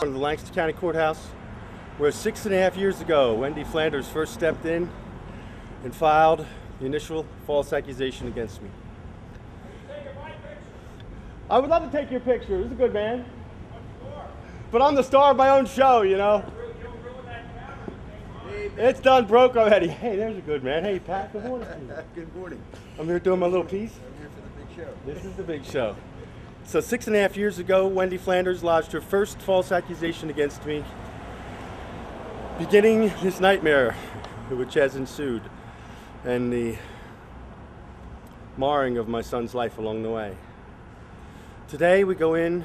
of the Lancaster County Courthouse, where 6.5 years ago, Wendy Flanders first stepped in and filed the initial false accusation against me. I would love to take your picture. This is a good man. But I'm the star of my own show, you know. It's done broke already. Hey, there's a good man. Hey, Pat, good morning. Good morning. I'm here doing my little piece. I'm here for the big show. This is the big show. So 6.5 years ago, Wendy Flanders lodged her first false accusation against me, beginning this nightmare which has ensued, and the marring of my son's life along the way. Today we go in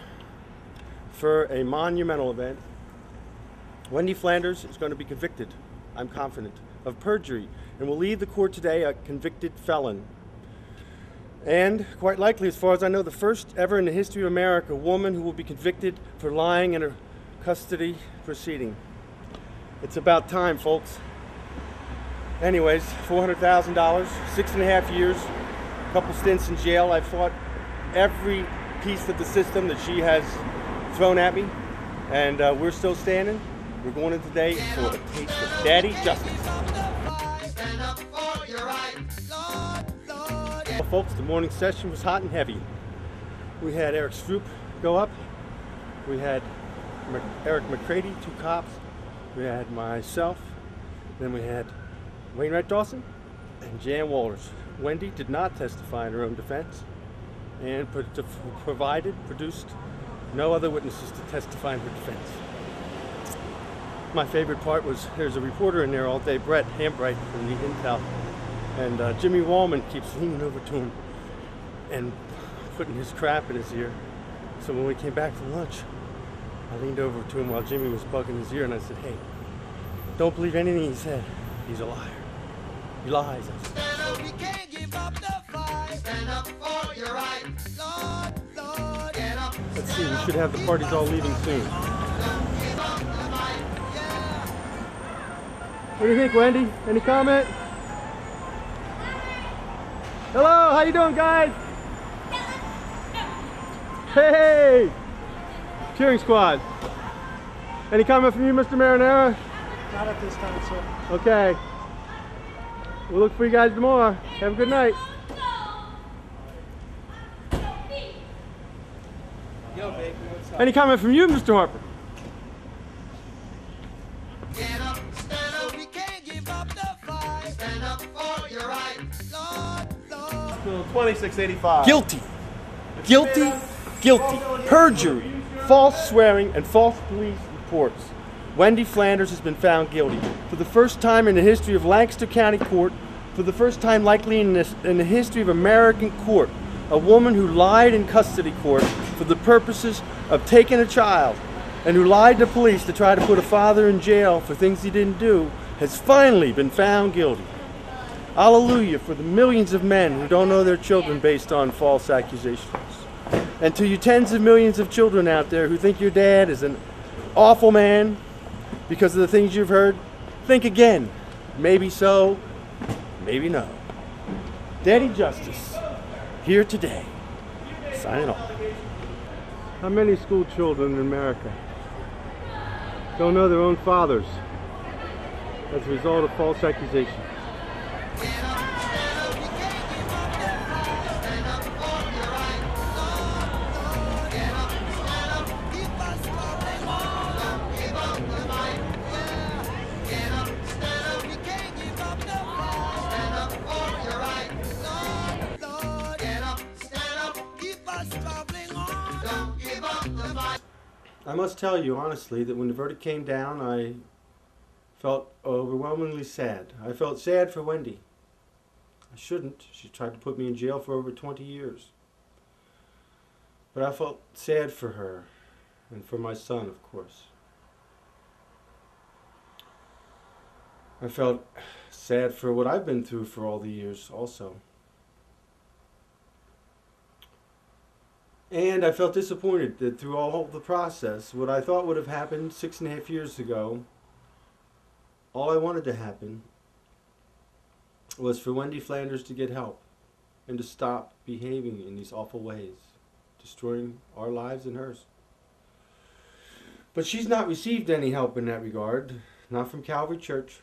for a monumental event. Wendy Flanders is going to be convicted, I'm confident, of perjury, and will leave the court today a convicted felon. And, quite likely, as far as I know, the first ever in the history of America woman who will be convicted for lying in a custody proceeding. It's about time, folks. Anyways, $400,000, 6.5 years, a couple stints in jail. I've fought every piece of the system that she has thrown at me, and we're still standing. We're going in today for a taste of daddy justice. Well, folks, the morning session was hot and heavy. We had Eric Stroop go up. We had Eric McCready, 2 cops. We had myself. Then we had Wainwright Dawson and Jan Walters. Wendy did not testify in her own defense and produced no other witnesses to testify in her defense. My favorite part was there's a reporter in there all day, Brett Hambright from the Intel, and Jimmy Wallman keeps leaning over to him and putting his crap in his ear. So when we came back from lunch, I leaned over to him while Jimmy was bugging his ear, and I said, "Hey, don't believe anything he said. He's a liar. He lies." Let's see, we should have the parties all leaving soon. What do you think, Wendy? Any comment? Hello, how you doing, guys? Hey! Cheering squad. Any comment from you, Mr. Marinara? Not at this time, sir. Okay. We'll look for you guys tomorrow. Have a good night. Yo, baby, what's up? Any comment from you, Mr. Harper? Get up, stand up, we can't give up the fight. Stand up for your right. Lord, Lord. 2685. Guilty. Guilty. Guilty. Perjury. False swearing and false police reports. Wendy Flanders has been found guilty. For the first time in the history of Lancaster County Court, for the first time likely in the history of American court, a woman who lied in custody court for the purposes of taking a child and who lied to police to try to put a father in jail for things he didn't do has finally been found guilty. Hallelujah for the millions of men who don't know their children based on false accusations. And to you tens of millions of children out there who think your dad is an awful man because of the things you've heard, think again. Maybe so, maybe no. Daddy Justice, here today, signing off. How many school children in America don't know their own fathers as a result of false accusations? I must tell you honestly that when the verdict came down, I felt overwhelmingly sad. I felt sad for Wendy. I shouldn't. She tried to put me in jail for over 20 years. But I felt sad for her and for my son, of course. I felt sad for what I've been through for all the years also. And I felt disappointed that through all the process, what I thought would have happened 6.5 years ago, all I wanted to happen was for Wendy Flanders to get help and to stop behaving in these awful ways, destroying our lives and hers. But she's not received any help in that regard. Not from Calvary Church.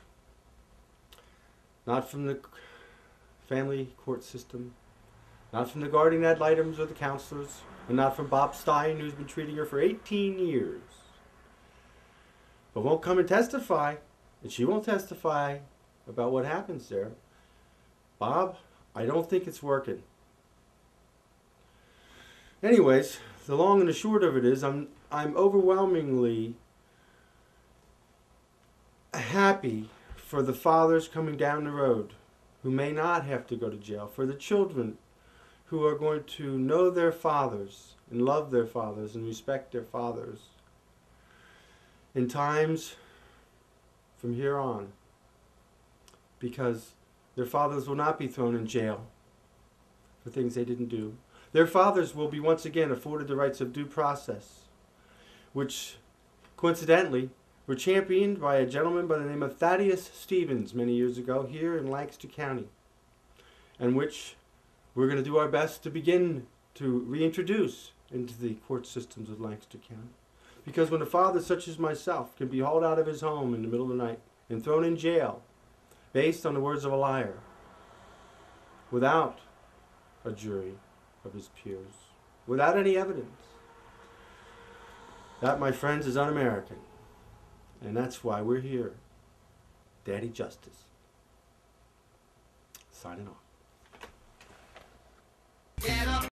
Not from the family court system. Not from the guardian ad litems or the counselors. And not from Bob Stein, who's been treating her for 18 years. But won't come and testify. And she won't testify about what happens there. Bob, I don't think it's working. Anyways, the long and the short of it is, I'm overwhelmingly happy for the fathers coming down the road who may not have to go to jail, for the children who are going to know their fathers and love their fathers and respect their fathers in times from here on, because their fathers will not be thrown in jail for things they didn't do. Their fathers will be once again afforded the rights of due process, which coincidentally were championed by a gentleman by the name of Thaddeus Stevens many years ago here in Lancaster County, and which we're going to do our best to begin to reintroduce into the court systems of Lancaster County. Because when a father such as myself can be hauled out of his home in the middle of the night and thrown in jail based on the words of a liar, without a jury of his peers, without any evidence, that, my friends, is un-American. And that's why we're here. Daddy Justice. Signing off.